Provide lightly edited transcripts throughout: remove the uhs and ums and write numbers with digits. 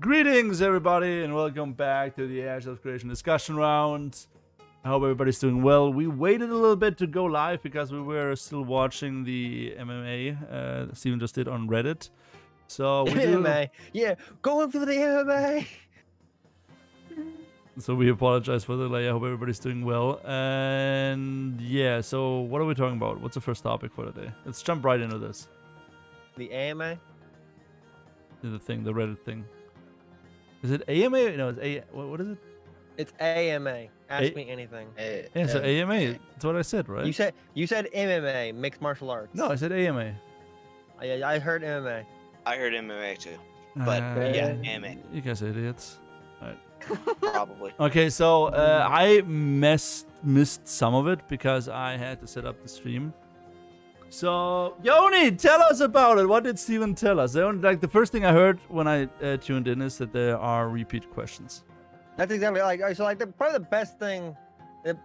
Greetings, everybody, and welcome back to the Ash Creation discussion round. I hope everybody's doing well. We waited a little bit to go live because we were still watching the MMA Steven just did on Reddit. So we MMA, yeah, going for the MMA. So we apologize for the delay. I hope everybody's doing well. And yeah, so what are we talking about? What's the first topic for today? Let's jump right into this. The AMA? The thing, the Reddit thing. Is it AMA? No, it's A. What is it? It's AMA. Ask me anything. Yeah, so AMA. That's what I said, right? You said MMA, mixed martial arts. No, I said AMA. I heard MMA. I heard MMA too, but yeah, AMA. You guys are idiots. All right. Probably. Okay, so I missed some of it because I had to set up the stream. So, Yoni, tell us about it. What did Steven tell us? The first thing I heard when I tuned in is that there are repeat questions. That's exactly probably the best thing. Very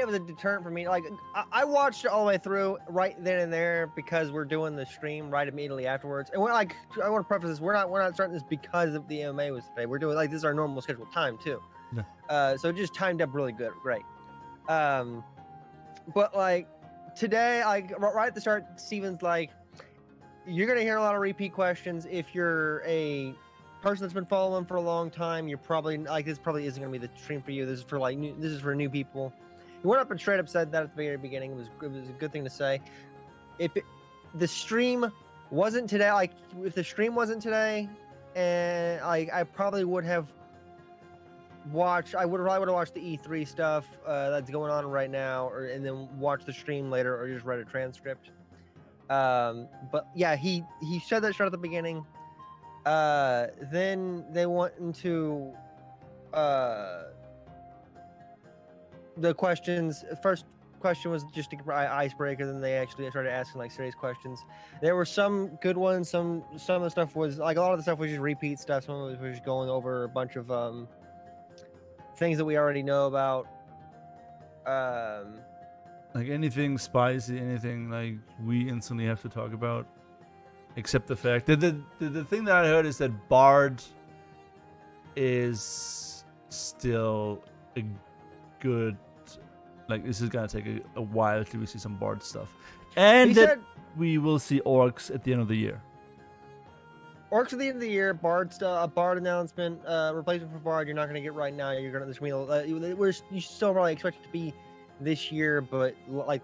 it was a deterrent for me. Like I watched it all the way through right then and there because we're doing the stream right immediately afterwards. And we're like, I want to preface this: we're not starting this because of the MMA was today. We're doing like this is our normal scheduled time too. Yeah. So it just timed up really good, great. But like today, like right at the start, Steven's like, you're gonna hear a lot of repeat questions if you're a person that's been following for a long time. You're probably like, this probably isn't gonna be the stream for you. This is for like this is for new people. He went up and straight up said that at the very beginning. It was a good thing to say. If the stream wasn't today, like if the stream wasn't today, and I probably would have watched. I would have watched the E3 stuff that's going on right now, and then watch the stream later, or just read a transcript. But yeah, he said that straight at the beginning. Then they went into the questions. First question was just an icebreaker. Then they actually started asking like serious questions. There were some good ones. Some of the stuff was like a lot of the stuff was just repeat stuff. Some of it was just going over a bunch of things that we already know about. Like anything spicy, anything like we instantly have to talk about. Except the fact that the thing that I heard is that Bard is still a good, like this is gonna take a while till we see some Bard stuff, and that we will see orcs at the end of the year. Orcs at the end of the year, Bard stuff, a Bard announcement, replacement for Bard. You're not gonna get right now. You're gonna you still probably expect it to be this year, but like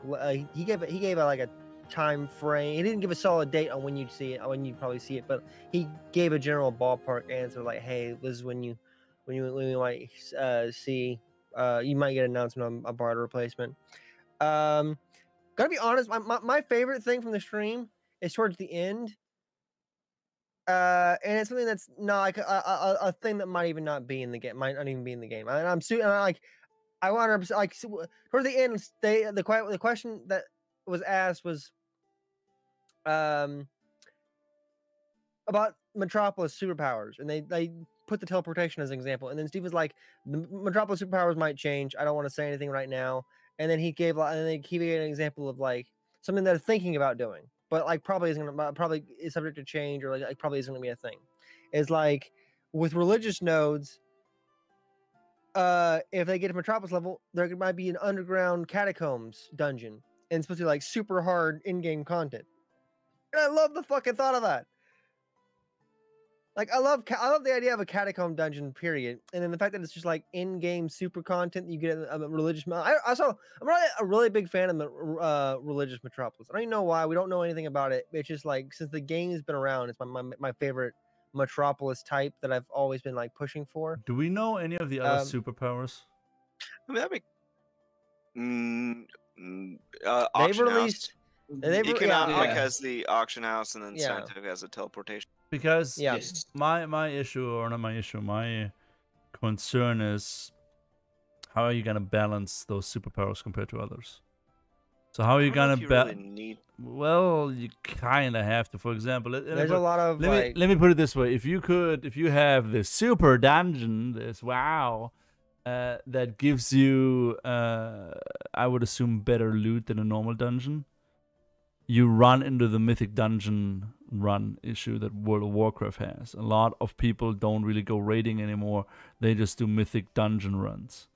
he gave like a time frame. He didn't give a solid date on when you'd see it, when you'd probably see it, but he gave a general ballpark answer like, hey, this is when you might see you might get an announcement on a Bard replacement. Gotta be honest, my favorite thing from the stream is towards the end, and it's something that's not like a thing that might even not be in the game, might not even be in the game. And I want to like towards the end, the question that was asked was about Metropolis superpowers, and they put the teleportation as an example, and then Steve was like, the Metropolis superpowers might change. I don't want to say anything right now. And then he gave an example of like something that they're thinking about doing, but like probably is subject to change, or like probably isn't gonna be a thing. Is like with religious nodes, if they get to Metropolis level, there might be an underground catacombs dungeon, and it's supposed to be like super hard in-game content. And I love the fucking thought of that. Like I love the idea of a catacomb dungeon, period. And then the fact that it's just like in-game super content that you get a religious. I'm a really big fan of the religious Metropolis. I don't even know why. We don't know anything about it. It's just like since the game's been around, it's my favorite Metropolis type that I've always been like pushing for. Do we know any of the other superpowers? I mean, they've released. Economic has the auction house, and then Scientific has a teleportation. Because my issue, or not my issue, my concern is how are you gonna balance those superpowers compared to others? So how are you gonna Well, you kind of have to. For example, there's a lot of let me put it this way: if you have this super dungeon, this that gives you, I would assume, better loot than a normal dungeon. you run into the Mythic Dungeon run issue that World of Warcraft has. A lot of people don't really go raiding anymore. They just do Mythic Dungeon runs.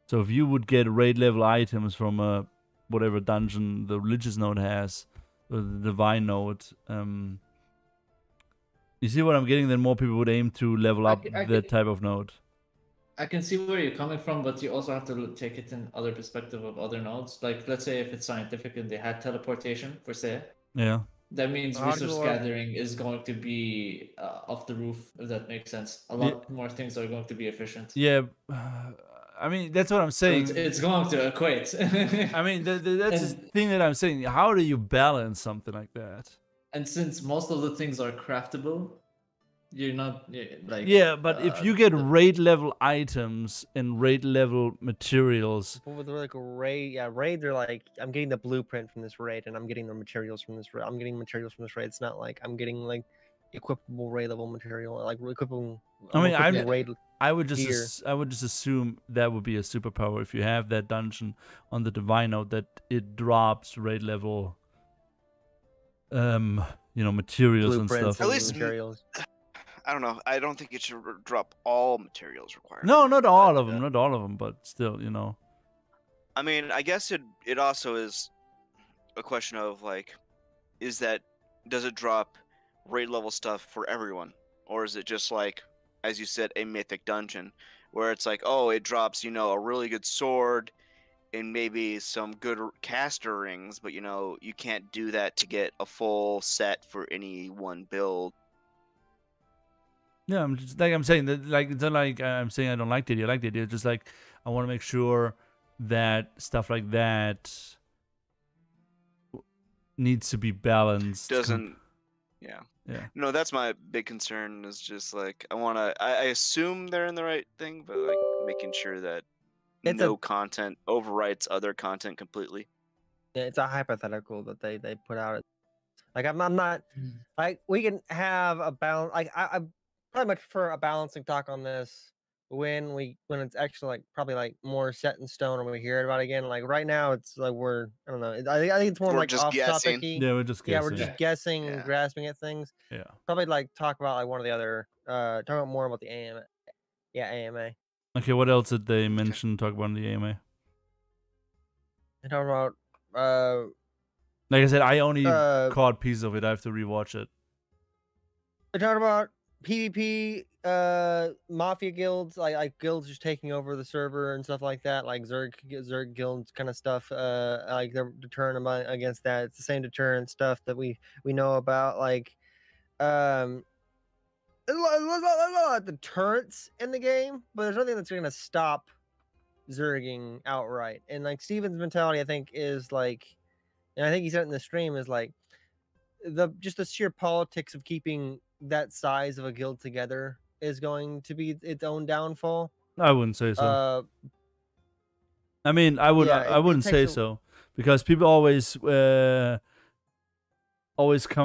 So if you would get raid level items from a whatever dungeon the religious node has, or the divine node, you see what I'm getting? Then more people would aim to level up that type of node. I can see where you're coming from, but you also have to take it in other perspective of other nodes. Like, let's say if it's scientific and they had teleportation per se. Yeah. That means resource gathering is going to be off the roof, if that makes sense. A lot more things are going to be efficient. Yeah. I mean, that's what I'm saying. So it's going to equate. I mean, that's the thing that I'm saying. How do you balance something like that? And since most of the things are craftable, you're not like... Yeah, but if you get raid level items and raid level materials... With like a raid, raid, they're like, I'm getting the blueprint from this raid, and I'm getting the materials from this raid. I'm getting materials from this raid. It's not like I'm getting like equipable raid level material, like equipable... I mean, I would just assume that would be a superpower if you have that dungeon on the divine node, that it drops raid level materials and stuff. At least materials. I don't know. I don't think it should drop all materials required. No, not all of them. Not all of them, but still, I mean, I guess it also is a question of like, does it drop raid level stuff for everyone, or is it just like, as you said, a mythic dungeon where it's like, oh, it drops, a really good sword and maybe some good caster rings, but you can't do that to get a full set for any one build. Yeah, I'm saying that, like, it's not like I'm saying I don't like the idea. I like the idea. It's just like I want to make sure that stuff like that needs to be balanced. Yeah. No, that's my big concern. Is just like I assume they're in the right thing, but like making sure that no content overwrites other content completely. Yeah, it's a hypothetical that they put out. Like I'm not like, we can have a balance. Like I probably much prefer a balancing talk on this when it's actually like probably like more set in stone, or when we hear about it again. Like right now, it's like I don't know. I think it's more like off topic-y. Yeah, we're just guessing. Yeah, we're just guessing and grasping at things. Yeah. Probably like talk about like one of the other talk about more about the AMA. Yeah, AMA. Okay, what else did they mention? Talk about in the AMA. They talk about like I said, I only caught pieces of it. I have to rewatch it. They talk about PvP, mafia guilds, like guilds just taking over the server and stuff like that, like Zerg guilds kind of stuff. Like they're deterring against that. It's the same deterrent stuff that we know about. Like, there's a lot of deterrents in the game, but there's nothing that's going to stop Zerging outright. And like Steven's mentality, I think, is like, and I think he said it in the stream, is like just the sheer politics of keeping that size of a guild together is going to be its own downfall. I wouldn't say so. I mean, I wouldn't say so, because people always come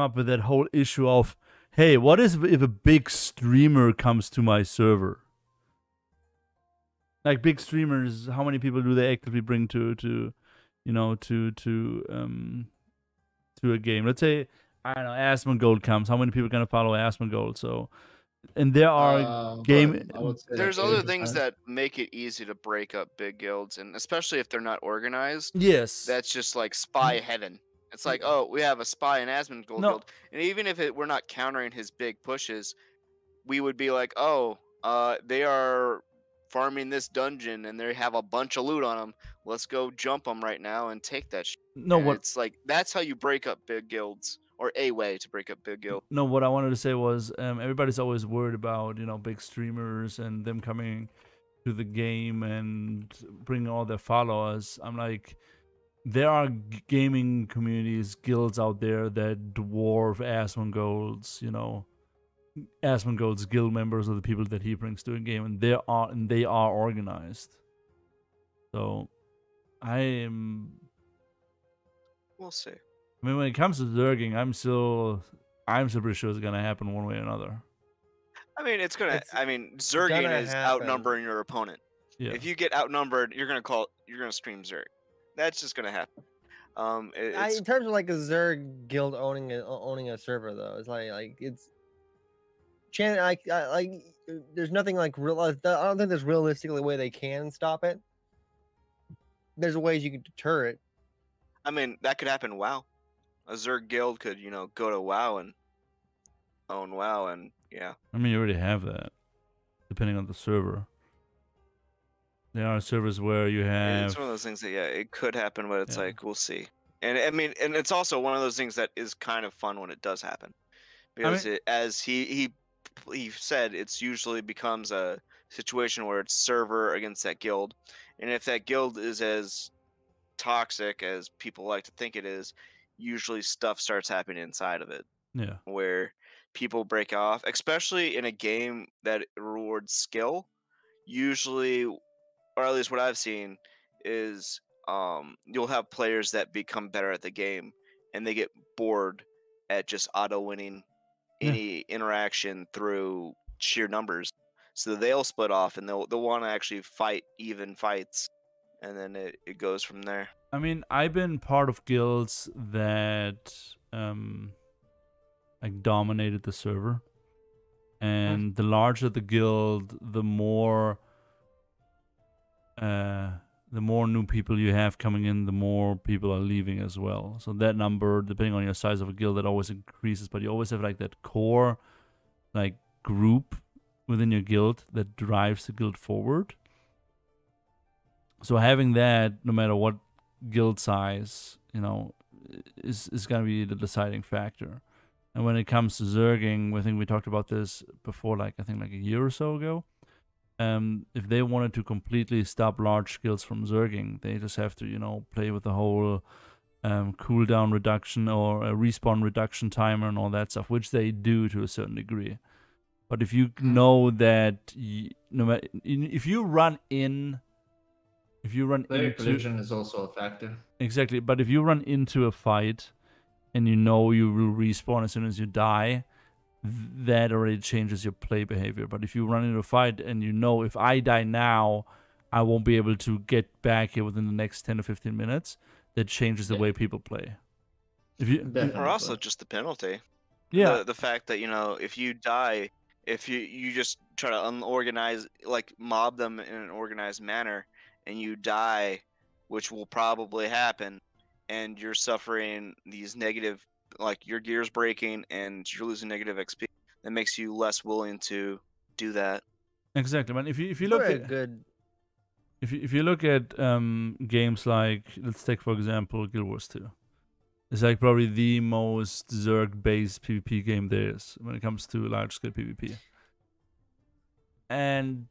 up with that whole issue of, hey, what if a big streamer comes to my server? Like, big streamers, how many people do they actively bring to a game? Let's say, I don't know, Asmongold comes. How many people are gonna follow Asmongold? So, and there are There's other things that make it easy to break up big guilds, and especially if they're not organized. Yes. That's just like spy heaven. It's like, oh, we have a spy in Asmongold guild, and even if we're not countering his big pushes, we would be like, oh, they are farming this dungeon and they have a bunch of loot on them. Let's go jump them right now and take that shit. It's like, that's how you break up big guilds. Or a way to break up big guild. No, what I wanted to say was, everybody's always worried about, big streamers and them coming to the game and bringing all their followers. I'm like, there are gaming communities, guilds out there that dwarf Asmongold's, Asmongold's guild members are the people that he brings to a game, and they are organized. So, we'll see. I mean, when it comes to Zerging, I'm still pretty sure it's gonna happen one way or another. I mean, Zerging is outnumbering your opponent. Yeah. If you get outnumbered, you're gonna stream Zerg. That's just gonna happen. It's in terms of like a Zerg guild owning a server though, it's like it's there's nothing like real. I don't think there's realistically a way they can stop it. There's ways you can deter it. I mean, that could happen. WoW, a Zerg guild could, go to WoW and own WoW, and yeah. I mean, you already have that, depending on the server. There are servers where you have. It's one of those things that it could happen, but it's like we'll see. And I mean, and it's also one of those things that is kind of fun when it does happen, because as he said, it's usually becomes a situation where it's server against that guild, and if that guild is as toxic as people like to think it is, usually stuff starts happening inside of it. Yeah. Where people break off, especially in a game that rewards skill. Usually, or at least what I've seen, is you'll have players that become better at the game, and they get bored at just auto winning any interaction through sheer numbers. So they'll split off, and they'll want to actually fight even fights, and then it goes from there. I mean, I've been part of guilds that like dominated the server, and the larger the guild, the more new people you have coming in, the more people are leaving as well. So that number, depending on your size of a guild, that always increases. But you always have like that core, like group within your guild that drives the guild forward. So having that, no matter what guild size, is gonna be the deciding factor. And when it comes to Zerging, I think we talked about this before, like a year or so ago. If they wanted to completely stop large guilds from Zerging, they just have to, play with the whole cooldown reduction or a respawn reduction timer and all that stuff, which they do to a certain degree. But if you know that, if you run into collision is also a factor. Exactly, but if you run into a fight and you will respawn as soon as you die, that already changes your play behavior. But if you run into a fight and if I die now, I won't be able to get back here within the next 10 to 15 minutes, that changes the way people play. Or also just the penalty. Yeah. The fact that, if you die, if you just try to unorganize, like mob them in an organized manner, and you die, which will probably happen, and you're suffering these negative, like your gear's breaking and you're losing negative XP, that makes you less willing to do that. Exactly, man. If you look at if you look at games like, let's take for example Guild Wars 2. It's like probably the most Zerg-based PvP game there is when it comes to large-scale PvP. And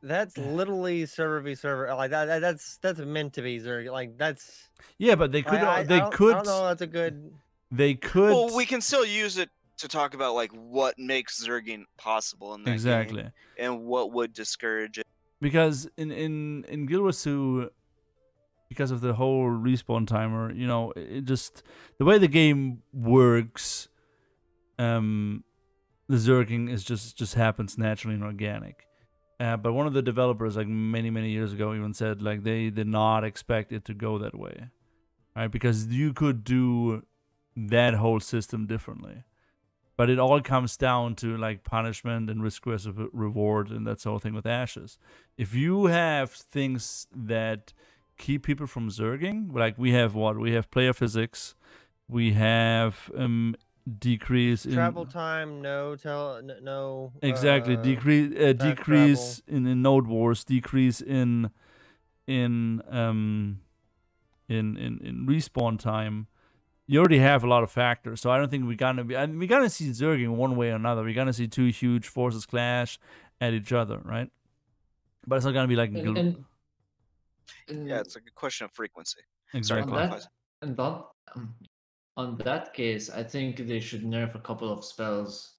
that's literally server v server. Like that's meant to be Zerg. Like that's. Yeah, but they could. I don't know. That's a good. They could. Well, we can still use it to talk about like what makes Zerging possible in that game, and what would discourage it. Because in Guild Wars 2, because of the whole respawn timer, it just, the way the game works, the Zerging is just happens naturally and organic. But one of the developers, like many years ago, even said like they did not expect it to go that way, right? Because you could do that whole system differently, but it all comes down to like punishment and risk versus reward, and that's the whole thing with ashes. If you have things that keep people from Zerging, like we have player physics, we have decrease in travel time, exactly decrease in node wars, decrease in respawn time. You already have a lot of factors, so I don't think we're gonna see Zerging one way or another. We're gonna see two huge forces clash at each other, right? But it's not gonna be like yeah, it's like a question of frequency. Exactly. On that case, I think they should nerf a couple of spells.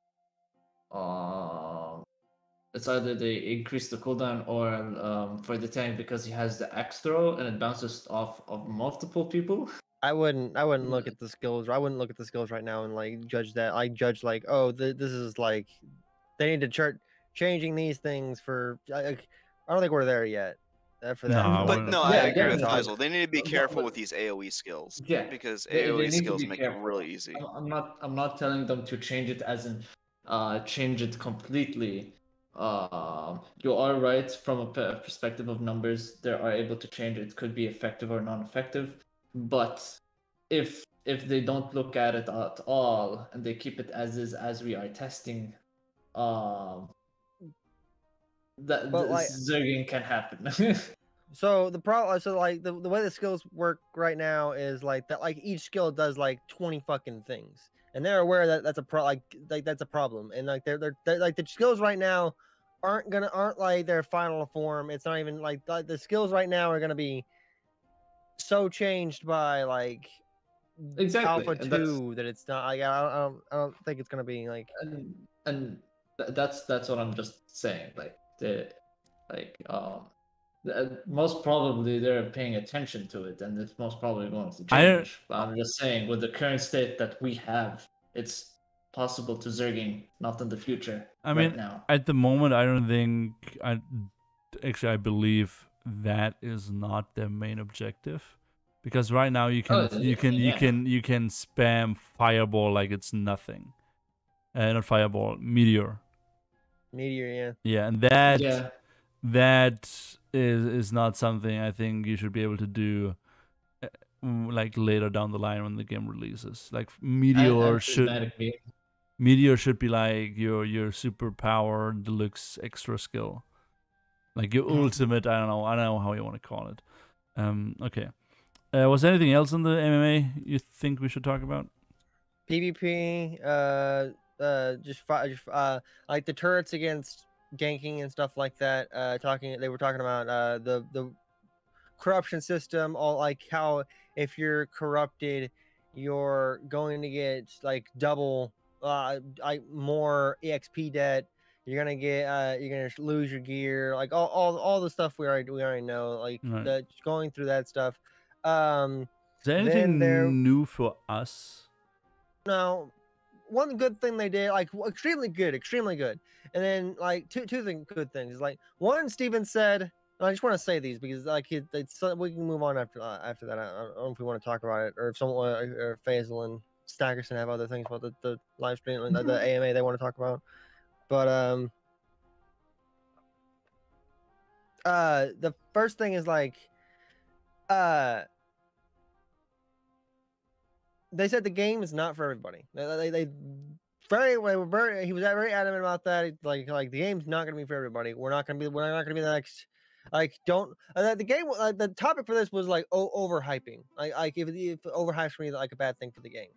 It's either they increase the cooldown or for the tank, because he has the axe throw and it bounces off of multiple people. I wouldn't look at the skills. I wouldn't look at the skills right now and like judge that. I judge like, oh, this is like they need to chart changing these things for. I don't think we're there yet. for that. No, But no, I Yeah, agree with definitely. Fazel. They need to be careful But- with these AOE skills. Yeah, Because they AOE need to skills be make careful. it really easy. I'm not telling them to change it as in change it completely. You are right from a perspective of numbers. They are able to change it. It could be effective or non-effective, but if they don't look at it at all and they keep it as is as we are testing, that But, like- Zerging can happen. So the problem, so like the way the skills work right now is like that, like each skill does like 20 fucking things, and they're aware that that's a like that's a problem, and like they're like the skills right now aren't like their final form. It's not even like the skills right now are gonna be so changed by like Exactly, Alpha and that's- 2 that it's not like I don't think it's gonna be like that's what I'm just saying. Like most probably they're paying attention to it, and it's most probably going to change. But I'm just saying, with the current state that we have, it's possible to Zerging, not in the future. I mean, right now. at the moment, I don't think I believe that is not their main objective, because right now you can you can spam fireball like it's nothing, not fireball, meteor. Meteor, Yeah, and that is not something I think you should be able to do like later down the line when the game releases. Like Meteor should be like your superpower deluxe extra skill, like your ultimate. I don't know how you want to call it. Okay. Was there anything else in the MMA you think we should talk about? PvP, just like the turrets against ganking and stuff like that. They were talking about the corruption system, all like how if you're corrupted, you're going to get like double more EXP debt. You're gonna lose your gear, like all the stuff we already know, like right. Going through that stuff. Is there anything new for us? No, one good thing they did, like extremely good, and then like two good things. Like one, Steven said, and I just want to say these because like we can move on after that. I don't know if we want to talk about it, or if someone or Fazel and Stackerson have other things about the live stream and the AMA they want to talk about. But the first thing is like they said the game is not for everybody. He was very adamant about that. Like the game's not gonna be for everybody. We're not gonna be the next. Like don't the game. The topic for this was like overhyping. Like if overhypes for me like a bad thing for the game.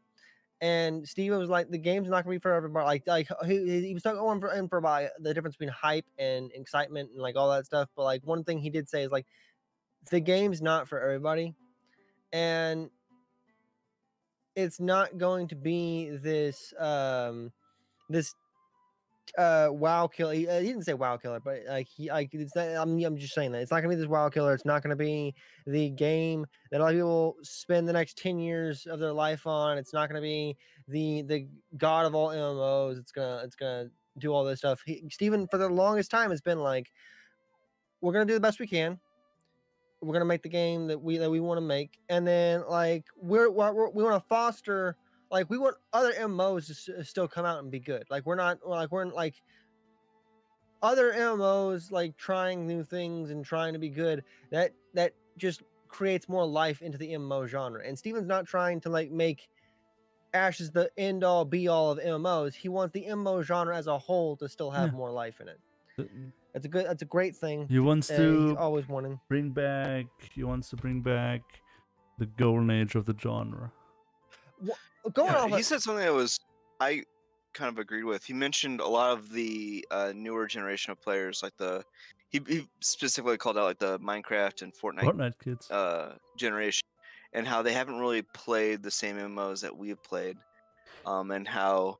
And Steve was like, the game's not gonna be for everybody. Like he was talking on for about the difference between hype and excitement and like all that stuff. But like one thing he did say is like, the game's not for everybody, and it's not going to be this WoW killer. He didn't say WoW killer, but like it's not, I'm just saying that it's not gonna be this WoW killer. It's not gonna be the game that a lot of people spend the next 10 years of their life on. It's not gonna be the god of all MMOs. It's gonna do all this stuff. Steven, for the longest time, has been like, we're gonna do the best we can. We're gonna make the game that we want to make, and then like we want to foster, like we want other MMOs to still come out and be good. Like we're not like other MMOs like trying new things and trying to be good. That just creates more life into the MMO genre. And Steven's not trying to like make Ashes the end all be all of MMOs. He wants the MMO genre as a whole to still have more life in it. That's a great thing. He wants to he's always wanting. He wants to bring back the golden age of the genre. He said something that I kind of agreed with. He mentioned a lot of the newer generation of players, like he specifically called out like the Minecraft and Fortnite kids generation, and how they haven't really played the same MMOs that we've played, and how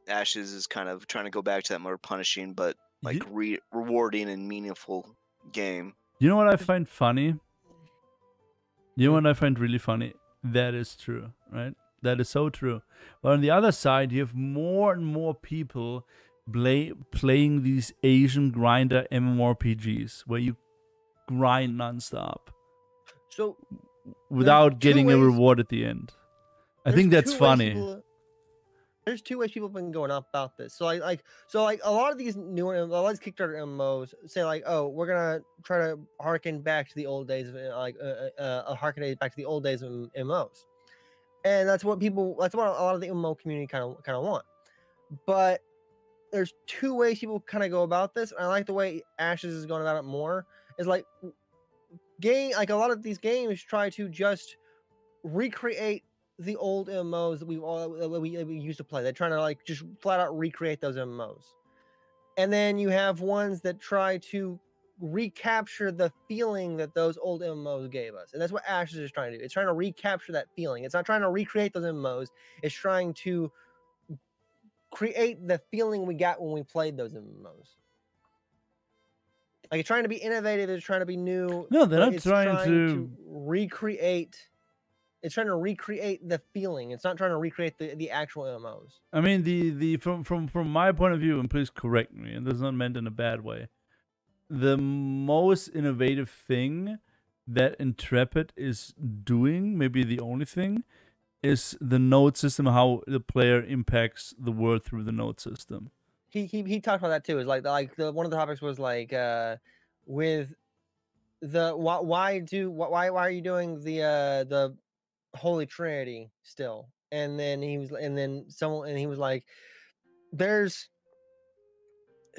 Ashes is kind of trying to go back to that more punishing but like rewarding and meaningful game. You know what I find funny? You know what I find really funny? That is true, right? That is so true. But on the other side, you have more and more people playing these Asian grinder MMORPGs where you grind nonstop. So without getting a ways- reward at the end. I think that's funny. There's two ways people have been going up about this. So like a lot of these newer, a lot of these Kickstarter MMOs say like, oh, we're gonna try to harken back to the old days of harken back to the old days of MMOs, and that's what a lot of the MMO community kind of want. But there's two ways people kind of go about this. And I like the way Ashes is going about it more. Is like a lot of these games try to just recreate the old MMOs that we used to play. They're trying to like just flat out recreate those MMOs. And then you have ones that try to recapture the feeling that those old MMOs gave us. And that's what Ashes is trying to do. It's trying to recapture that feeling. It's not trying to recreate those MMOs. It's trying to create the feeling we got when we played those MMOs. Like it's trying to be innovative, it's trying to be new. No, they're not trying to recreate. It's trying to recreate the feeling. It's not trying to recreate the actual MMOs. I mean, from my point of view, and please correct me, and this is not meant in a bad way. The most innovative thing that Intrepid is doing, maybe the only thing, is the node system. How the player impacts the world through the node system. He talked about that too. Is like one of the topics was like with the why are you doing the Holy Trinity still? And then he was like, there's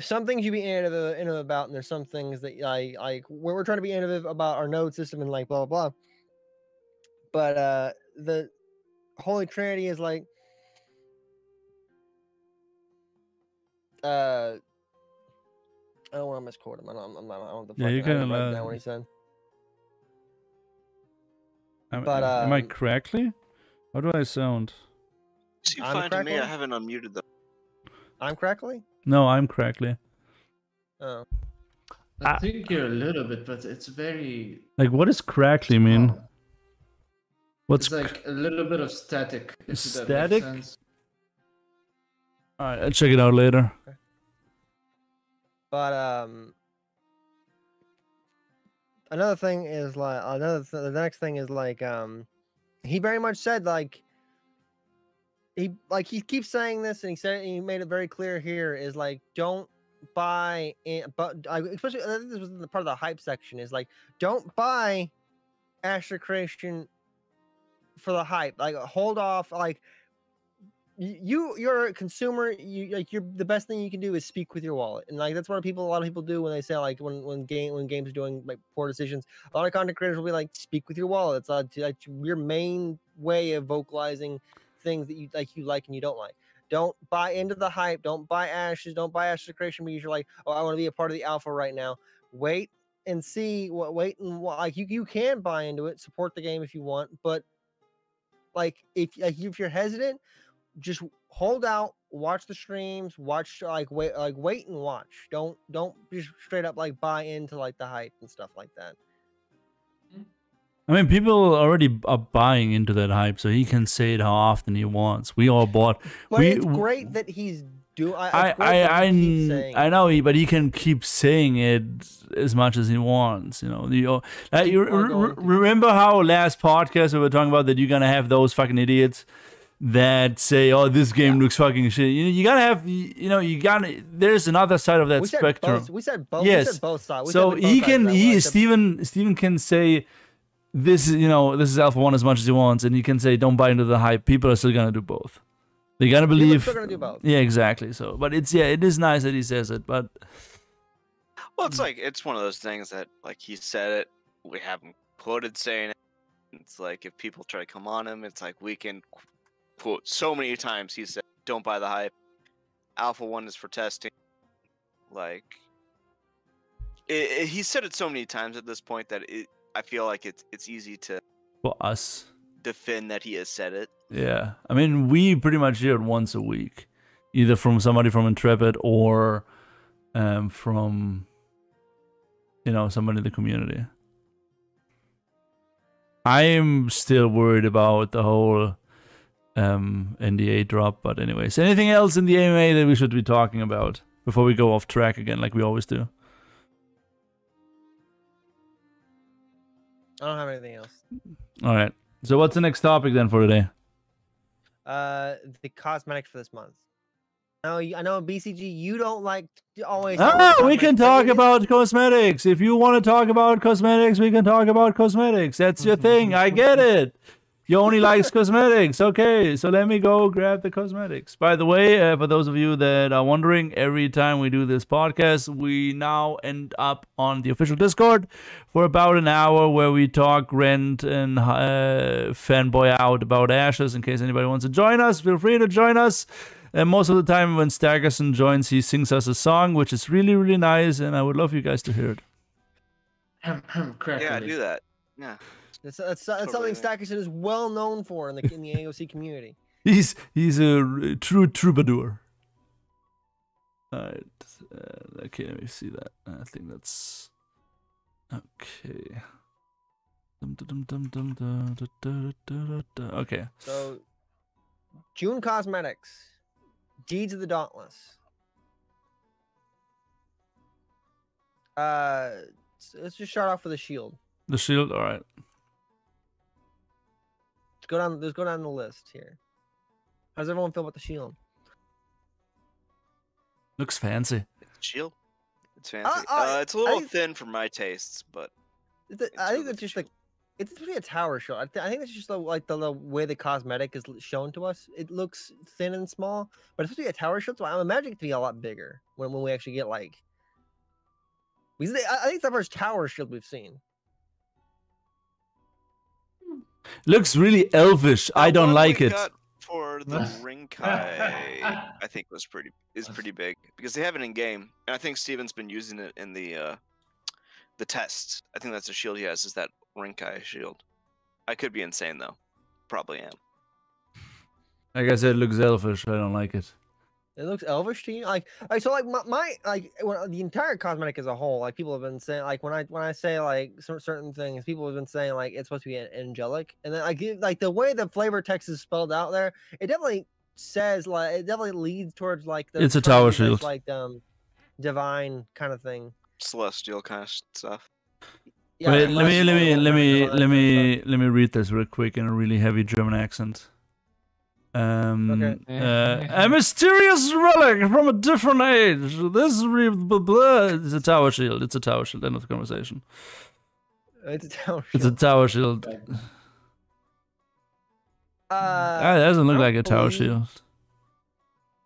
some things you be innovative about, and there's some things that like we're trying to be innovative about our node system and like blah blah blah. But the Holy Trinity is like I don't want to misquote him. I don't know the Yeah, you can write down what he said. Am I correctly? How do I sound? You find to me, I haven't unmuted them. I'm correctly? No, I'm correctly. Oh. I think you're a little bit, but it's very... Like, what does crackly mean? It's like a little bit of static. Static? Alright, I'll check it out later. Okay. But another thing is like the next thing is like he very much said like he keeps saying this, and he made it very clear here is like don't buy in, but especially I think this was the part of the hype section is like don't buy Asher Creation for the hype, like hold off, like you're a consumer, you're the best thing you can do is speak with your wallet, and like that's what a lot of people do when they say like when games are doing like poor decisions. A lot of content creators will be like, speak with your wallet. It's like your main way of vocalizing things that you like and you don't like. Don't buy into the hype. Don't buy Ashes. Don't buy Ashes Creation because you're like, oh, I want to be a part of the alpha right now. Wait and see. Wait and like you can buy into it. Support the game if you want, but like if you're hesitant, just hold out, watch the streams, wait and watch. Don't just straight up like buy into like the hype and stuff like that. I mean, people already are buying into that hype, so he can say it how often he wants. We all bought. But it's great that he's doing. I know, but he can keep saying it as much as he wants. You know, remember how last podcast we were talking about that you're gonna have those fucking idiots that say, "Oh, this game looks fucking shit." You gotta have, there's another side of that spectrum. We said both. Yes. We said both sides. So Steven can say, this is Alpha 1 as much as he wants, and he can say, don't buy into the hype. People are still gonna do both. They gotta believe. People are still gonna do both. Yeah, exactly. So, but it is nice that he says it, but. Well, it's one of those things that like he said it. We haven't quoted saying it. It's like if people try to come on him, it's like we can quote so many times he said, "Don't buy the hype." Alpha 1 is for testing. Like, he said it so many times at this point that I feel like it's easy to for us defend that he has said it. Yeah, I mean, we pretty much hear it once a week, either from somebody from Intrepid or from somebody in the community. I am still worried about the whole NDA drop, but anyways, anything else in the AMA that we should be talking about before we go off track again, like we always do? I don't have anything else. All right. So what's the next topic then for today? The cosmetics for this month. I know BCG, you don't like to always. We can talk about cosmetics. If you want to talk about cosmetics, we can talk about cosmetics. That's your thing. I get it. You only likes cosmetics. Okay, so let me go grab the cosmetics. By the way, for those of you that are wondering, every time we do this podcast, we now end up on the official Discord for about an hour where we talk, rant, and fanboy out about Ashes. In case anybody wants to join us, feel free to join us. And most of the time when Staggerson joins, he sings us a song, which is really, really nice, and I would love you guys to hear it. Yeah, do that. Yeah. That's something Stackerson is well known for in the AOC community. He's a true troubadour. All right. Okay, let me see that. I think that's okay. Okay. So, June cosmetics, Deeds of the Dauntless. Let's just start off with the shield. The shield, all right. Let's go down the list here. How does everyone feel about the shield? Looks fancy. Shield. It's fancy. It's a little thin for my tastes, but I think that's just like it's really a tower shield. I think that's just the way the cosmetic is shown to us. It looks thin and small, but it's supposed to be a tower shield, so I'm imagining it to be a lot bigger when we actually get like. I think it's the first tower shield we've seen. Looks really elvish. I don't like it. For the Rinkai, I think is pretty big because they have it in game, and I think Steven's been using it in the tests. I think that's the shield he has, is that Rinkai shield. I could be insane though. Probably am. Like I said, it looks elvish. I don't like it. It looks elvish to you, so the entire cosmetic as a whole, like people have been saying, like when I say like certain things, people have been saying like it's supposed to be angelic, and then like the way the flavor text is spelled out there, it definitely says it definitely leads towards like it's a tower shield, like divine kind of thing, celestial kind of stuff. Yeah, wait, let me read this real quick in a really heavy German accent. Okay. A mysterious relic from a different age. This is a tower shield. It's a tower shield. End of the conversation. It's a tower shield. It's a tower shield. That doesn't look like a tower shield.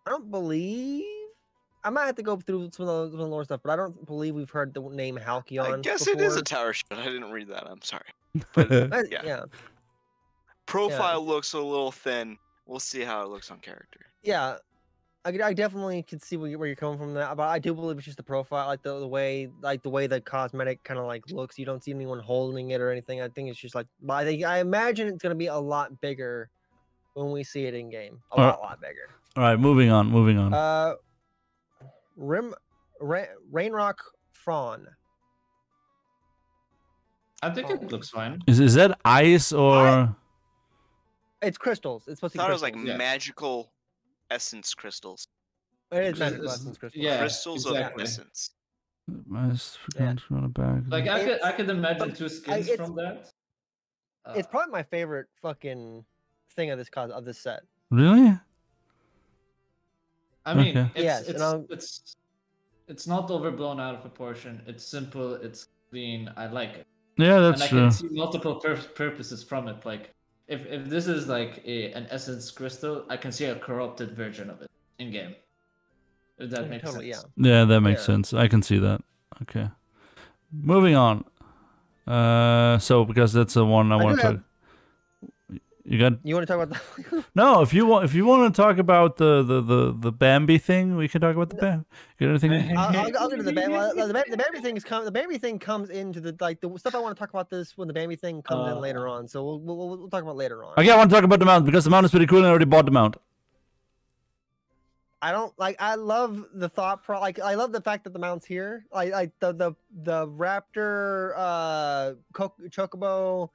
I don't believe. I might have to go through some of the lore stuff, but I don't believe we've heard the name Halcyon. I guess before. It is a tower shield. I didn't read that. I'm sorry. But, yeah. Profile looks a little thin. We'll see how it looks on character. Yeah, I definitely can see where you're coming from that, but I do believe it's just the profile, like the way the cosmetic kind of like looks. You don't see anyone holding it or anything. I think it's just like, I imagine it's gonna be a lot bigger when we see it in game. A lot bigger. All right, moving on. Rainrock Fawn. I think it looks fine. Is that ice or? It's crystals. It's supposed to be. I thought it was like magical essence crystals. It is magical essence crystals. Yeah, crystals of essence. Like I could imagine two skins from that. It's probably my favorite fucking thing of this set. Really? I mean, okay. it's not overblown out of proportion. It's simple. It's clean. I like it. Yeah, that's true. And I can see multiple purposes from it. Like if this is like an essence crystal, I can see a corrupted version of it in game. If that makes sense. Yeah, that makes sense. I can see that. Okay. Moving on. So because that's the one I want to talk. You want to talk about that? No, if you want to talk about the Bambi thing, we can talk about the Bambi. You got anything? I'll get to the Bambi. The Bambi thing is the Bambi thing comes into the stuff I want to talk about this when the Bambi thing comes in later on. So we'll talk about later on. Okay, I want to talk about the mount because the mount is pretty cool and I already bought the mount. I love the thought I love the fact that the mount's here. Like the raptor chocobo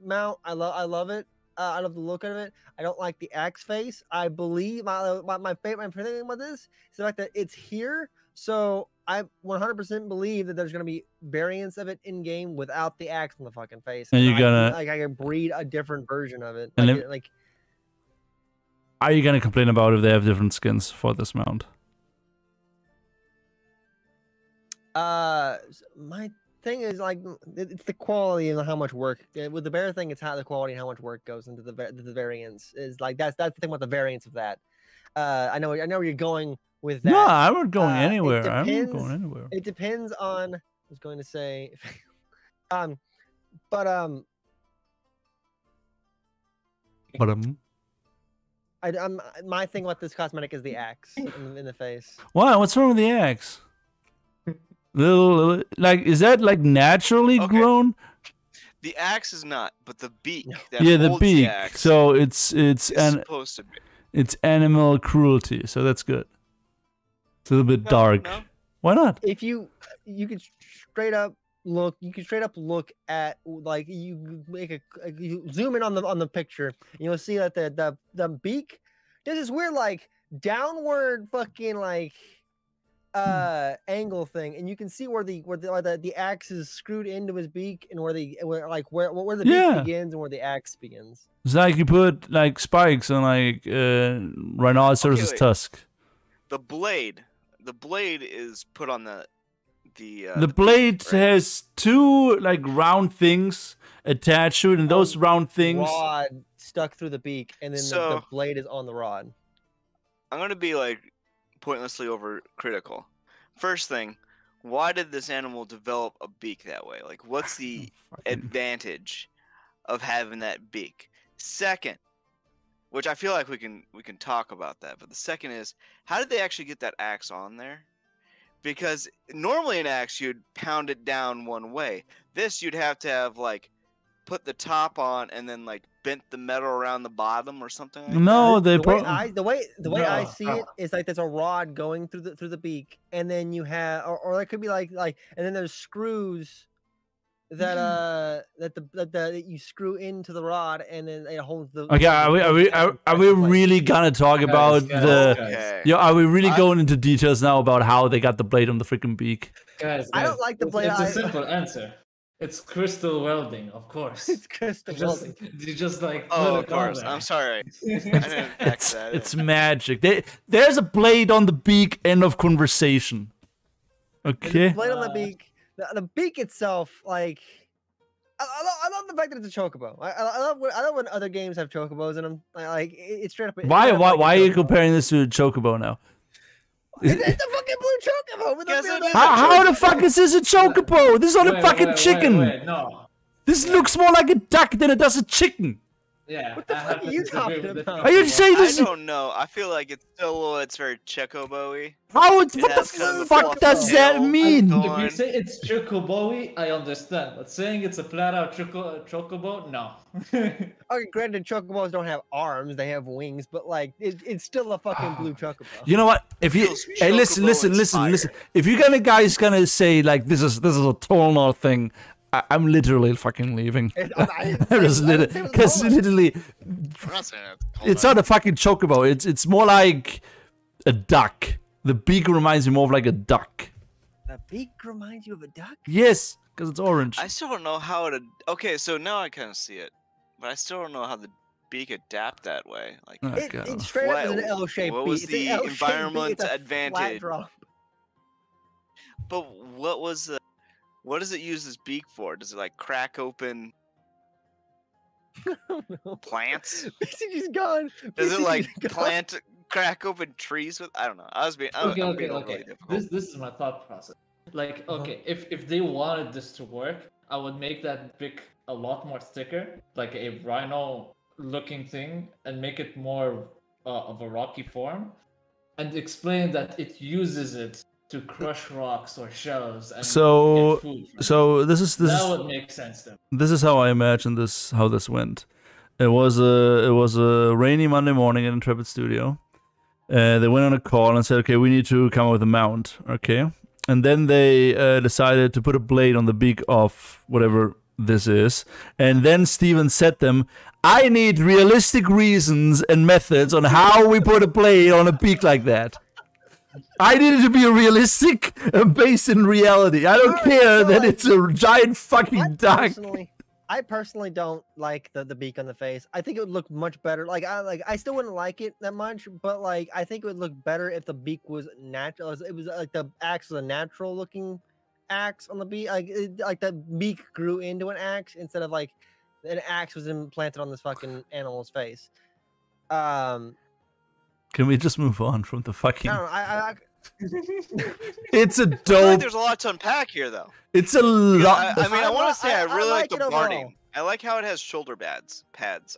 mount. I love it. I love the look of it. I don't like the axe face. I believe my favorite thing about this is the fact that it's here So I 100% believe that there's gonna be variants of it in game without the axe on the fucking face. And you're gonna I can breed a different version of it. And Like, are you gonna complain about if they have different skins for this mount? my thing is like it's the quality and how much work with the bear thing. It's how the quality and how much work goes into the variants. Is like that's the thing about the variants of that. I know where you're going with that. No, I'm not going anywhere. I'm not going anywhere. It depends on. I was going to say, but my thing about this cosmetic is the axe in the face. Why? What's wrong with the axe? Little, like, is that like naturally grown? The axe is not, but the beak. That Yeah, the holds beak. The axe so it's supposed to be. It's animal cruelty, so that's good. It's a little bit dark. No. Why not? If you could straight up look, at like you you zoom in on the picture, and you'll see that the beak does this weird like downward fucking like angle thing, and you can see where the axe is screwed into his beak, and where the beak begins and where the axe begins. It's like you put like spikes on like rhinoceros' tusk. The blade is put on the blade beak, right? has two like round things attached to it, and those round things rod stuck through the beak, and then the blade is on the rod. I'm gonna be like pointlessly overcritical. First thing, why did this animal develop a beak that way? Like, what's the advantage of having that beak? Second, which I feel like we can talk about that, but the second is, how did they actually get that axe on there? Because normally an axe you'd pound it down one way. This you'd have to have like put the top on and then like bent the metal around the bottom or something like no, that. The way I see it is like there's a rod going through the beak, and then you have or it could be like and then there's screws that you screw into the rod, and then it holds the. Okay, are we really gonna talk about the? Yeah, are we really going into details now about how they got the blade on the freaking beak? Guys, I don't like the blade. It's a simple answer. It's crystal welding, of course. It's crystal welding. You just like. Oh, of course. I'm sorry. It's magic. There's a blade on the beak. End of conversation. Okay. Blade on the beak. The beak itself, like, I love the fact that it's a chocobo. I love when other games have chocobos in them. Like, it's straight up. Why are you comparing this to a chocobo now? It's a fucking blue chocobo. With how the fuck is this a chocobo? This is not a fucking chicken. No. This looks more like a duck than it does a chicken. Yeah. What the fuck are you talking about? Are you saying this? I don't know. I feel like it's still it's very chocobo-y. What the fuck does that mean? If you say it's chocobo-y, I understand. But saying it's a flat-out chocobo, no. Okay, granted, chocobos don't have arms; they have wings. But like, it's still a fucking blue chocobo. You know what? If you hey, listen. If you guys gonna say like this is a total thing. I'm literally fucking leaving. Because literally, it's not a fucking chocobo. It's more like a duck. The beak reminds me more of like a duck. The beak reminds you of a duck? Yes, because it's orange. I still don't know how to. Okay, so now I kind of see it, but I still don't know how the beak adapt that way. Like it's straight up an L-shaped beak. What was the environment advantage? But what does it use this beak for? Does it like crack open plants? He's gone. Does it like crack open trees with? I don't know. Okay. This is my thought process. Like, okay, if they wanted this to work, I would make that beak a lot more thicker, like a rhino-looking thing, and make it more of a rocky form, and explain that it uses it to crush rocks or shells and get food. So that would make sense then. This is how I imagine how this went. It was a rainy Monday morning in Intrepid Studio. They went on a call and said, okay, we need to come up with a mount. Okay, and then they decided to put a blade on the beak of whatever this is, and then Steven said them, I need realistic reasons and methods on how we put a blade on a beak like that. I need it to be realistic and based in reality. I don't care that it's a giant fucking duck. I personally don't like the beak on the face. I think it would look much better. I still wouldn't like it that much, but like I think it would look better if the beak was natural. It was like the axe was a natural looking axe on the beak. Like the beak grew into an axe instead of like an axe was implanted on this fucking animal's face. Can we just move on from the fucking? I It's a I feel dope. like there's a lot to unpack here, though. It's a lot. I mean, I want to say I really like like the it overall. barding. I like how it has shoulder pads.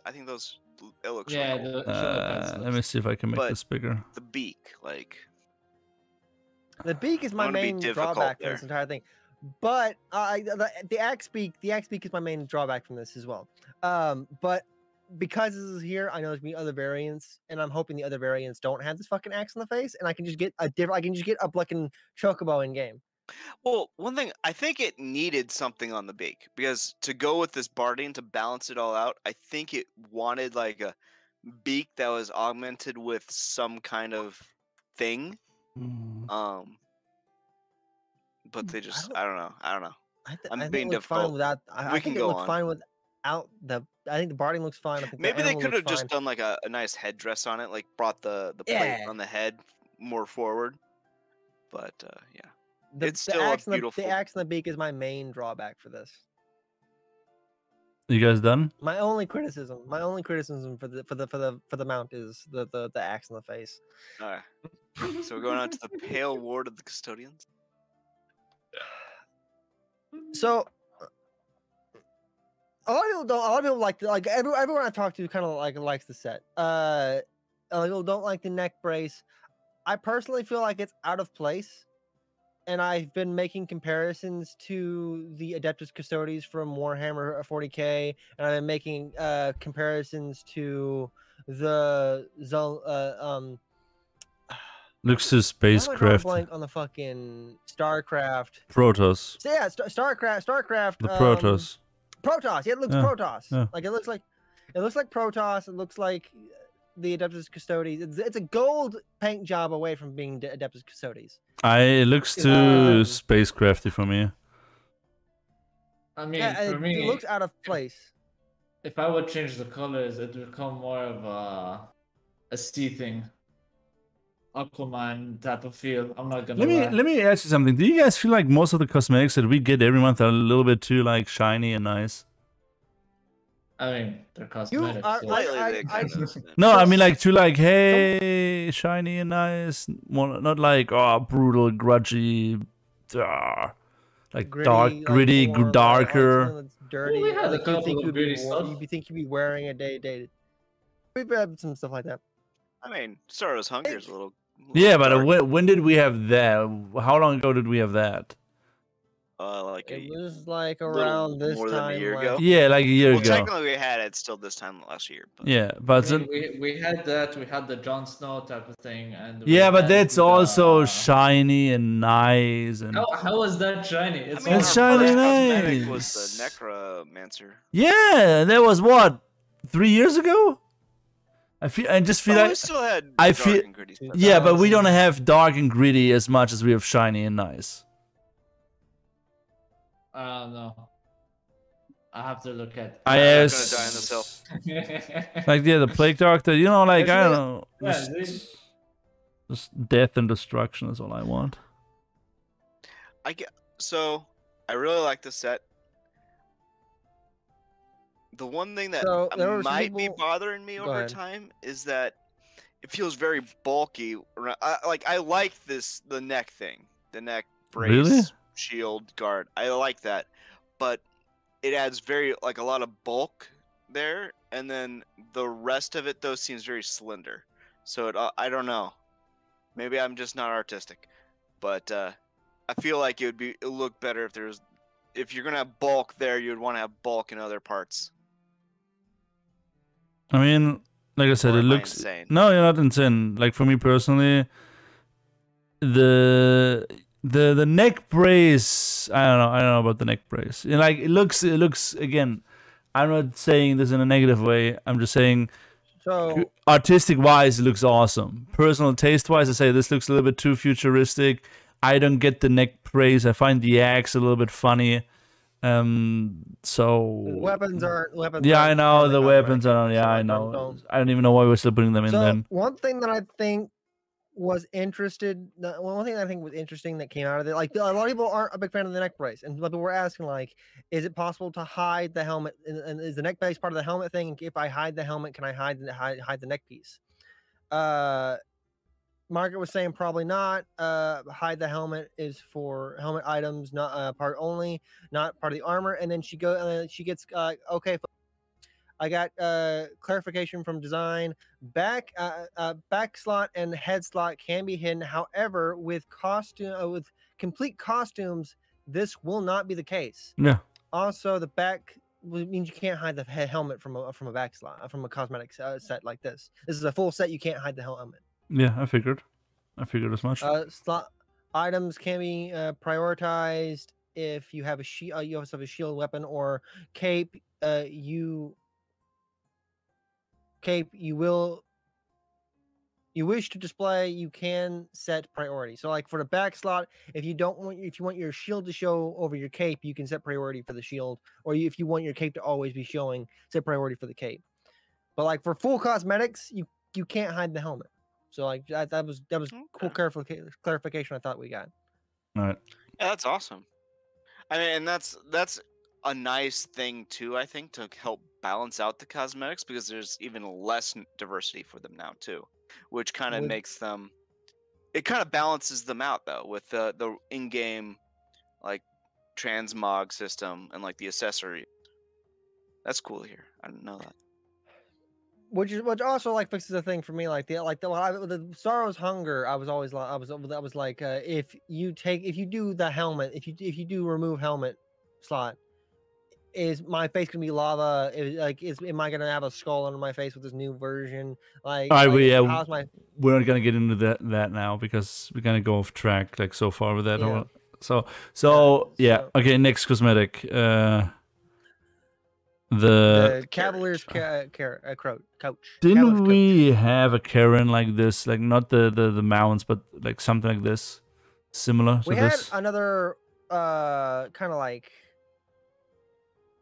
I think those. It looks Yeah, really cool. Let me see if I can make But- this bigger. The beak, like. The beak is my I'm gonna be main difficult drawback for there. this entire thing, but the axe beak is my main drawback from this as well. But because this is here, I know there's gonna be other variants, and I'm hoping the other variants don't have this fucking axe on the face, and I can just get a different. I can just get a fucking chocobo in game. Well, one thing, I think it needed something on the beak because to go with this barding to balance it all out, I think it wanted like a beak that was augmented with some kind of thing. But they just, I don't know. I'm being it looks fine difficult. without. We I can think it go looks on. fine without the. I think the barding looks fine. I think the Maybe they animal could have looks just fine. done like a nice headdress on it, like brought the plate Yeah. on the head more forward. But yeah, The, it's the still a axe and beautiful. the axe and the beak is my main drawback for this. You guys done? My only criticism for the mount is the axe in the face. All right. So we're going on to the Pale Ward of the Custodians. So a lot of people don't. A lot of people like everyone I've talked to kind of likes the set. A lot of people don't like the neck brace. I personally feel like it's out of place, and I've been making comparisons to the Adeptus Custodes from Warhammer 40k, and I've been making comparisons to the Luxus spacecraft. blank on the fucking Starcraft. Protoss. So yeah, Starcraft. The Protoss. Protoss. Yeah, it looks Yeah, Protoss. yeah. Like it looks like Protoss. It looks like the Adeptus Custodes. It's a gold paint job away from being Adeptus Custodes. It looks too spacecrafty for me. I mean, Yeah, for me, it looks out of place. if I would change the colors, it would become more of a sea thing. Aquaman type of feel. I'm not gonna lie. Let me ask you something. Do you guys feel like most of the cosmetics that we get every month are a little bit too like shiny and nice? I mean, they're cosmetics. are- so- Slightly, I- they kind of. No, I mean like too like hey shiny and nice, more, not like brutal, grudgy, like dark, like, gritty, more, like, darker. something that's dirty. we had a like, couple of gritty stuff. You think you'd be wearing a day. We've had some stuff like that. I mean, Sorrow's Hunger is a little. Yeah, but dark. when did we have that? How long ago did we have that? Like It a was like little around this more than a time year last ago. Yeah, like a year Well, ago. technically, we had it still this time last year. But Yeah, but I mean, we had that. We had the Jon Snow type of thing, and we yeah, but had that's the, also shiny and nice and How was that shiny? I It's mean, It's our shiny first nice. cosmetic was the Necromancer. yeah, that was what 3 years ago. I just feel Oh, we like still had I dark feel- and gritty stuff. yeah, but we don't have dark and gritty as much as we have shiny and nice. I don't know. I have to look at. I not gonna asked, die on this hill. like yeah, the plague doctor. You know, like I don't Actually, know, Yeah, just death and destruction is all I want. So I really like the set. The one thing that So, there were some might be people- bothering me Go over ahead. time is that it feels very bulky. I like the neck thing, the neck brace, Really? shield, guard. I like that, but it adds a lot of bulk there, and then the rest of it though seems very slender. So I don't know. Maybe I'm just not artistic, but I feel like it would look better if you're gonna have bulk there, you'd want to have bulk in other parts. I mean, like I said, Or it am I looks. insane? No, you're not insane. Like for me personally, the neck brace. I don't know about the neck brace. Like it looks again. I'm not saying this in a negative way. I'm just saying So artistic wise, it looks awesome. Personal taste wise, I say this looks a little bit too futuristic. I don't get the neck praise. I find the axe a little bit funny. So weapons. Yeah, I know the weapons cosmetic, are. Yeah, so I know. I don't even know why we're still putting them in. Then one thing that I think was one thing I think was interesting that came out of it, like a lot of people aren't a big fan of the neck brace, and people were asking like, is it possible to hide the helmet, and is the neck brace part of the helmet thing? If I hide the helmet, can I hide the neck piece? Margaret was saying probably not. Hide the helmet is for helmet items, not part only, not part of the armor. And then she gets okay. I got clarification from design. Back slot and head slot can be hidden. However, with complete costumes, this will not be the case. Yeah. Also, the back means you can't hide the helmet from a back slot, from a cosmetic set like this. This is a full set. You can't hide the helmet. Yeah, I figured as much. Slot items can be prioritized if you have a shield. You also have a shield weapon or cape. You wish to display, you can set priority. So like for the back slot, if you want your shield to show over your cape, you can set priority for the shield, or if you want your cape to always be showing, set priority for the cape. But like for full cosmetics, you can't hide the helmet. So like that was cool clarification I thought we got. All right. Yeah, that's awesome. I mean, and that's a nice thing too, I think, to help balance out the cosmetics, because there's even less diversity for them now too, which kind of makes them, it kind of balances them out though with the in-game like transmog system and like the accessory. That's cool to hear. I didn't know that. Which also like fixes the thing for me, like the Sorrow's Hunger. I was like, if you do the helmet, if you do remove helmet slot, is my face gonna be lava? Am I gonna have a skull under my face with this new version? Like, all right, how's we're not gonna get into that now because we're gonna go off track like so far with that. Yeah. So okay, next cosmetic. The Cavaliers coach. Didn't we have a Karen like this? Like not the mounts, but like something like this, similar to we this. had another kind of like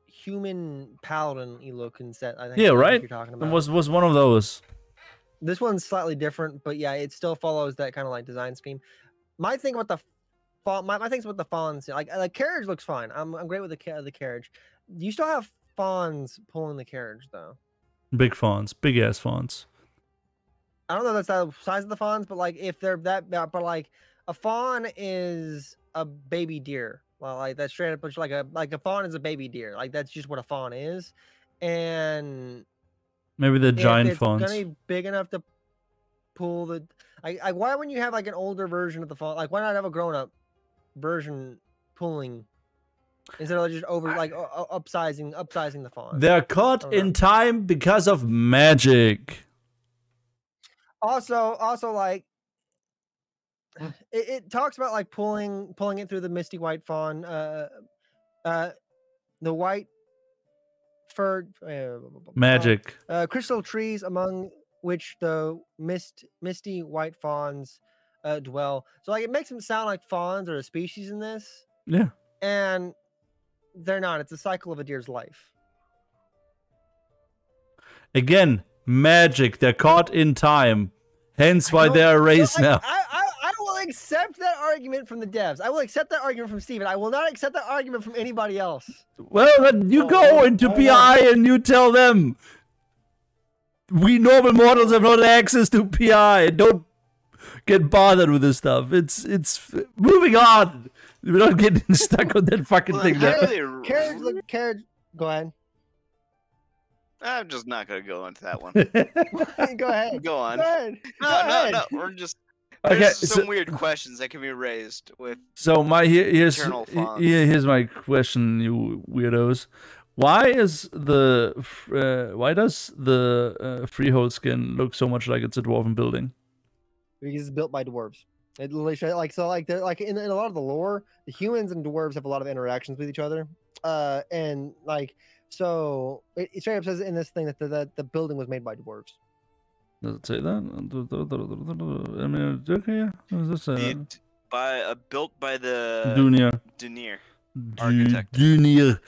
human paladin-y looking set. I think. Yeah, right. You're talking about. It was one of those. This one's slightly different, but yeah, it still follows that kind of like design scheme. My thing about the things about the fawns, like carriage looks fine. I'm great with the carriage. You still have fawns pulling the carriage though. Big fawns, big ass fawns. I don't know if that's the size of the fawns, but like if they're but like a fawn is a baby deer. Well, like that's straight up like a fawn is a baby deer. Like that's just what a fawn is. And maybe the giant fawns. It's gonna be big enough to pull the why wouldn't you have like an older version of the fawn? Like why not have a grown up version pulling instead of just upsizing the fawn? They're caught in time because of magic. Also like it talks about like pulling it through the misty white fawn, the white fur magic crystal trees among which the misty white fawns dwell. So like it makes them sound like fawns are a species in this. Yeah. And they're not. It's a cycle of a deer's life. Again, magic. They're caught in time. Hence why they're a race now. I will accept that argument from the devs. I will accept that argument from Steven. I will not accept that argument from anybody else. Well, then you go into PI and you tell them. We normal mortals have not access to PI. Don't get bothered with this stuff. It's moving on. We're not getting stuck on that fucking thing. Carriage, go ahead. I'm just not gonna go into that one. Go ahead. Go on. Go ahead. No. We're just there's some weird questions that can be raised with. So here's my question, you weirdos. Why does the freehold skin look so much like it's a dwarven building? Because it's built by dwarves. It literally they're like in a lot of the lore, the humans and dwarves have a lot of interactions with each other, and like so it straight up says in this thing that the building was made by dwarves. Does it say that? I mean, okay, does it say that? Built by the Dunia. architect. Dunia.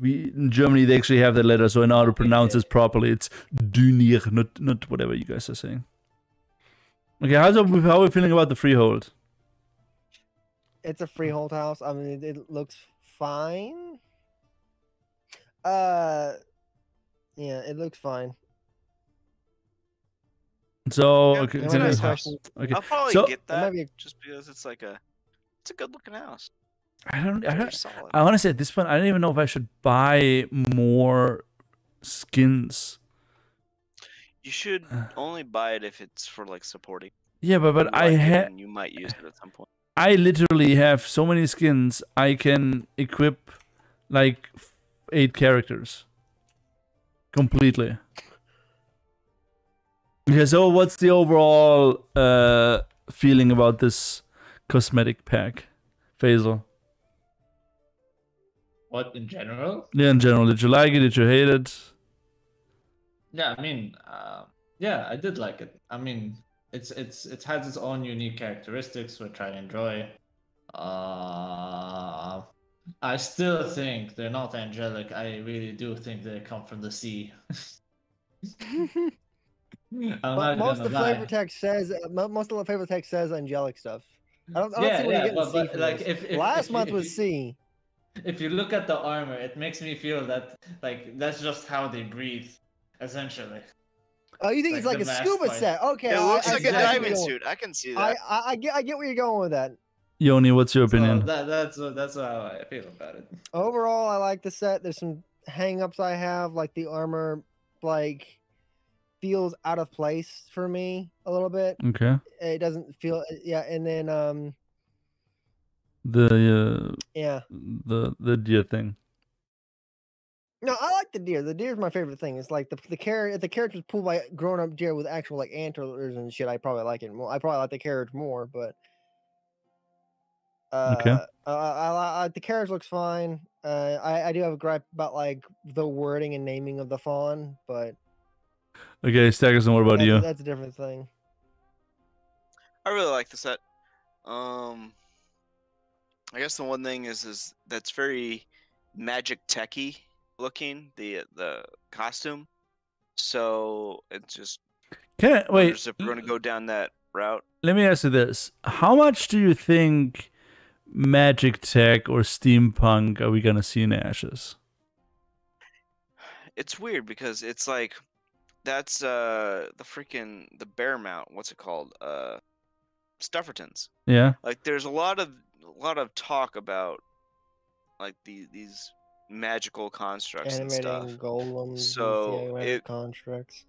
In Germany, they actually have that letter, so I know how to pronounce this properly. It's Dunia, not whatever you guys are saying. Okay, how are we feeling about the freehold? It's a freehold house. I mean, it looks fine. Yeah, it looks fine. So, Yeah, okay, it's a nice house. Okay. I'll probably So- get that just because it's like it's a good looking house. I don't. Solid. I honestly, at this point, I don't even know if I should buy more skins. You should only buy it if it's for like supporting. Yeah, but You I like it have. and you might use it at some point. I literally have so many skins. I can equip like 8 characters completely. Okay, so what's the overall feeling about this cosmetic pack, Fazel? What in general? Yeah, in general, did you like it? Did you hate it? Yeah, I mean, yeah, I did like it. I mean, it has its own unique characteristics, which I enjoy. I still think they're not angelic. I really do think they come from the sea. Most of the flavor text says angelic stuff. I don't see where you're getting C from like this. if Last month was C. If you look at the armor, it makes me feel that like that's just how they breathe, essentially. Oh, you think it's like a scuba set? Okay, It looks like a I diving suit. I can see that. I get where you're going with that. Yoni, what's your opinion? So that's how I feel about it. Overall, I like the set. There's some hang-ups I have, like the armor, like feels out of place for me a little bit. Okay. It doesn't feel, yeah, and then the deer thing. No, I like the deer. The deer is my favorite thing. It's like the character's pulled by grown up deer with actual like antlers and shit. I probably like it more. I probably like the carriage more, but Okay. the carriage looks fine. I do have a gripe about like the wording and naming of the fawn, but Okay, Staggers, and what about you? That's a different thing. I really like the set. I guess the one thing is that's very magic techy looking, the costume. So it's just Wait. if we're gonna go down that route. Let me ask you this: how much do you think magic tech or steampunk are we gonna see in Ashes? It's weird because it's like that's the bear mount. What's it called? Stuffertons. Yeah. Like there's a lot of talk about like these magical constructs Animating and stuff. golems. So constructs.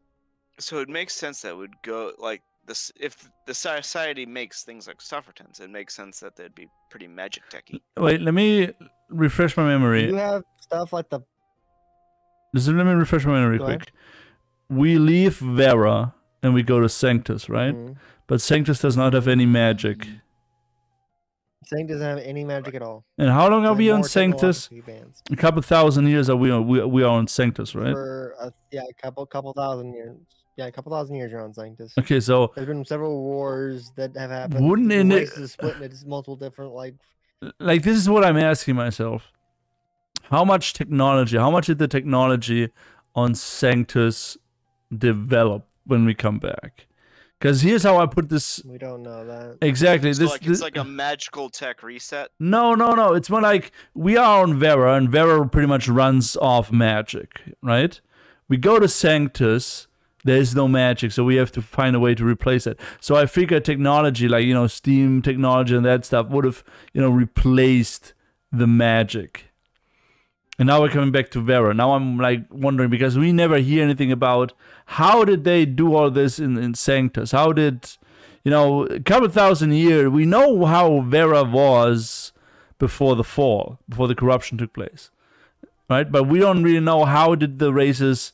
So it makes sense that would go like this if the society makes things like Stuffertons. It makes sense that they'd be pretty magic techy. Wait, let me refresh my memory. You have stuff like the. Let me refresh my memory quick. We leave Vera and we go to Sanctus, right? Mm-hmm. But Sanctus does not have any magic. Sanctus doesn't have any magic at all. And how long are we on Sanctus? A couple thousand years are we are on Sanctus, right? For a couple thousand years. Yeah, a couple thousand years you're on Sanctus. Okay, so there's been several wars that have happened. Wouldn't the races is split into multiple different like this is what I'm asking myself. How much did the technology on Sanctus develop when we come back? Because here's how I put this. We don't know that. Exactly. So it's like a magical tech reset? No. It's more like we are on Vera, and Vera pretty much runs off magic, right? We go to Sanctus, there's no magic, so we have to find a way to replace it. So I figure technology, like, Steam technology and that stuff would have, replaced the magic. And now we're coming back to Vera. Now I'm like wondering, because we never hear anything about how did they do all this in Sanctus? How did, a couple thousand years, we know how Vera was before the fall, before the corruption took place, right? But we don't really know how did the races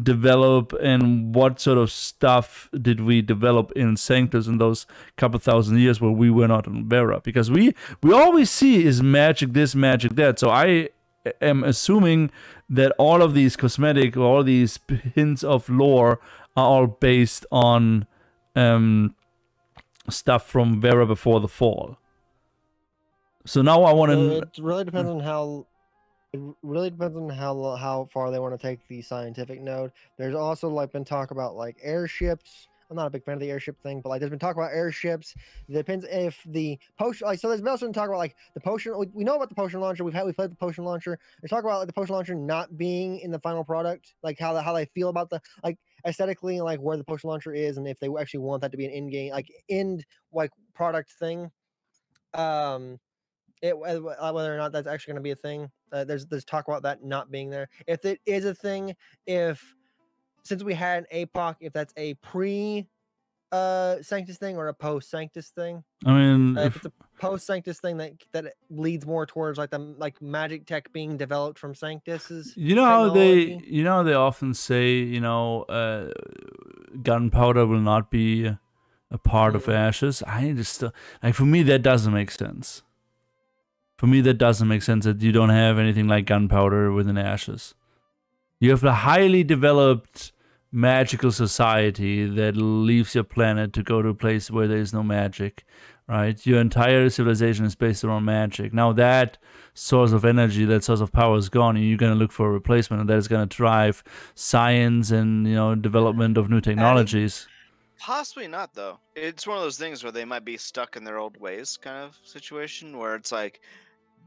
develop and what sort of stuff did we develop in Sanctus in those couple thousand years where we were not on Vera, because we always see is magic this, magic that. So I am assuming that all of these cosmetic, or all these hints of lore are all based on stuff from Vera before the fall. So now I want to. It really depends on how. It really depends on how far they want to take the scientific node. There's also like been talk about like airships. I'm not a big fan of the airship thing, but like there's been talk about airships. It depends if the potion, like, so there's been also been talk about like the potion. We know about the potion launcher. We played the potion launcher. There's talk about like the potion launcher not being in the final product, like how they feel about the like aesthetically, like where the potion launcher is, and if they actually want that to be an in-game like product thing. Whether or not that's actually going to be a thing. There's talk about that not being there. If it is a thing, since we had an APOC, if that's a pre Sanctus thing or a post Sanctus thing. I mean, if it's a post Sanctus thing that leads more towards like the magic tech being developed from Sanctus's. You know how they often say, gunpowder will not be a part of ashes. I just like, for me that doesn't make sense. For me, that doesn't make sense that you don't have anything like gunpowder within ashes. You have a highly developed magical society that leaves your planet to go to a place where there is no magic, right? Your entire civilization is based around magic. Now that source of energy, that source of power is gone, and you're going to look for a replacement, and that is going to drive science and, development of new technologies. Possibly not, though. It's one of those things where they might be stuck in their old ways kind of situation, where it's like,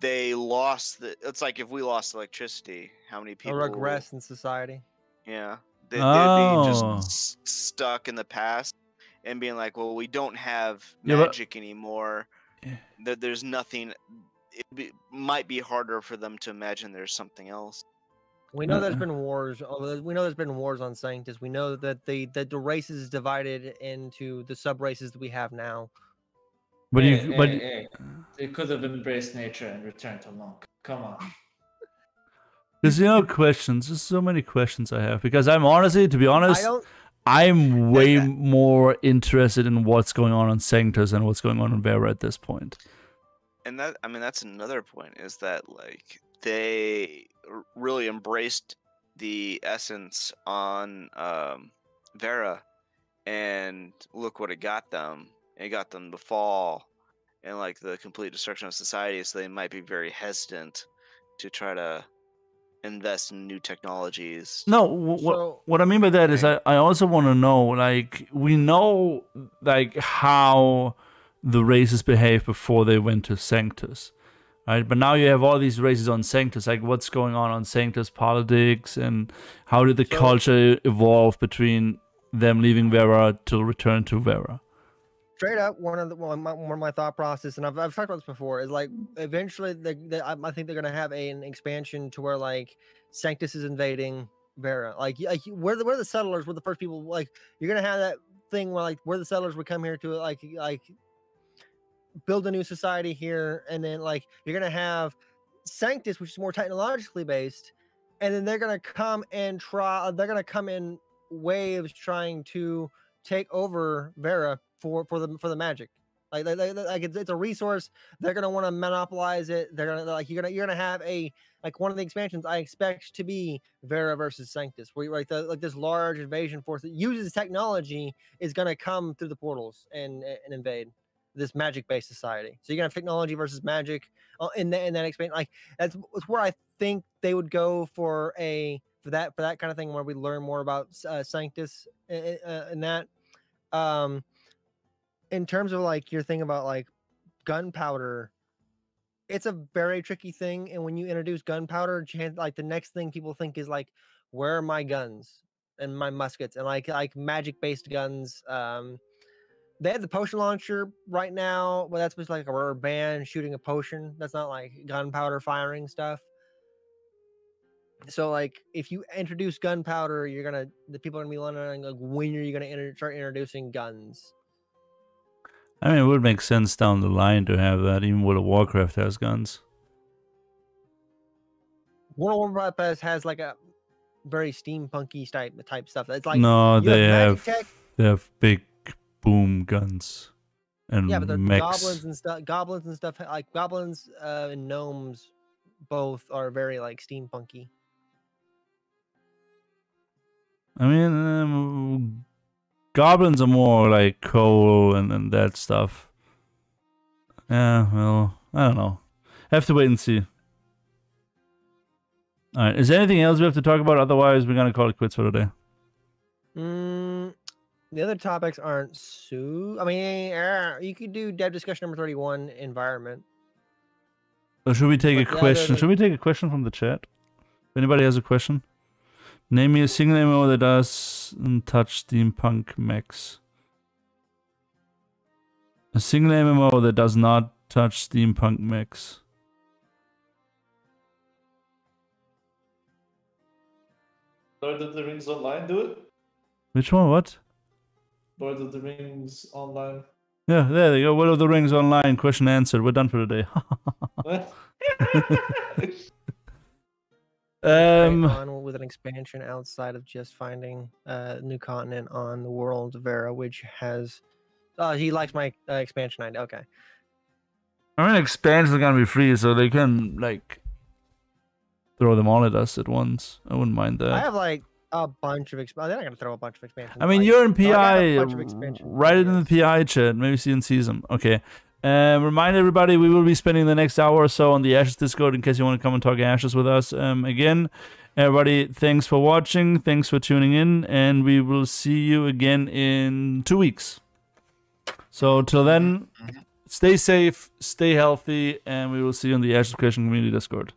they lost it's like if we lost electricity, how many people a regress in society? Yeah, they'd be just stuck in the past and being like, well, we don't have magic anymore. That there's nothing. It might be harder for them to imagine there's something else. We know there's been wars. We know there's been wars on Sanctus. We know that the race is divided into the sub races that we have now. But they could have embraced nature and returned to monk. Come on. There's questions. There's so many questions I have, because I'm honestly, to be honest, I'm way more interested in what's going on Sanctus and what's going on in Vera at this point. And that's another point, is that like they really embraced the essence on Vera, and look what it got them. It got them the fall and like the complete destruction of society, so they might be very hesitant to try to invest in new technologies. No, what I mean by that is I also want to know, like, we know like how the races behaved before they went to Sanctus, right? But now you have all these races on Sanctus, like what's going on Sanctus politics, and how did the culture evolve between them leaving Vera to return to Vera? Straight up, one of my thought process, and I've talked about this before, is like eventually I think they're gonna have an expansion to where like Sanctus is invading Vera. Like where the settlers were the first people. Like you're gonna have that thing where like where the settlers would come here to like build a new society here, and then like you're gonna have Sanctus, which is more technologically based, and then they're gonna come and they're gonna come in waves trying to take over Vera for the magic. Like it's a resource. They're gonna want to monopolize it. They're gonna you're gonna have one of the expansions I expect to be Vera versus Sanctus, where this large invasion force that uses technology is gonna come through the portals and invade this magic based society. So you're gonna have technology versus magic in that expansion. Like that's where I think they would go for that kind of thing, where we learn more about Sanctus in that. In terms of like your thing about like gunpowder, it's a very tricky thing. And when you introduce gunpowder, like the next thing people think is like, where are my guns and my muskets and like magic based guns? They have the potion launcher right now, but that's just like a rubber band shooting a potion. That's not like gunpowder firing stuff. So like if you introduce gunpowder, the people are gonna be wondering like, when are you gonna start introducing guns? I mean, it would make sense down the line to have that, even World of Warcraft has guns. World of Warcraft has like a very steampunky type stuff. It's like no, they have big boom guns. And yeah, but they're mechs. goblins and stuff like goblins and gnomes both are very like steampunky. I mean, goblins are more like coal and that stuff. Yeah, well, I don't know. Have to wait and see. All right, is there anything else we have to talk about? Otherwise, we're gonna call it quits for today. The other topics aren't I mean, you could do dev discussion number 31, environment. Or should we take a question? Than... Should we take a question from the chat? If anybody has a question, name me a single MMO that doesn't touch steampunk mechs. A single MMO that does not touch steampunk mechs. Lord of the Rings Online do it? Which one? What? Lord of the Rings Online. Yeah, there they go. Lord of the Rings Online. Question answered. We're done for today. On with an expansion outside of just finding a new continent on the world Vera, which has. He likes my expansion idea. Okay. I mean, expansions are gonna be free, so they can like throw them all at us at once. I wouldn't mind that. I have like a bunch of expansions. They're not gonna throw a bunch of expansions. I mean, like, you're in PI. Write Write it in the PI chat. Maybe see and sees them. Okay. Remind everybody, we will be spending the next hour or so on the Ashes Discord in case you want to come and talk Ashes with us. Again, everybody, thanks for watching. Thanks for tuning in, and we will see you again in 2 weeks. So till then, stay safe, stay healthy, and we will see you on the Ashes Creation Community Discord.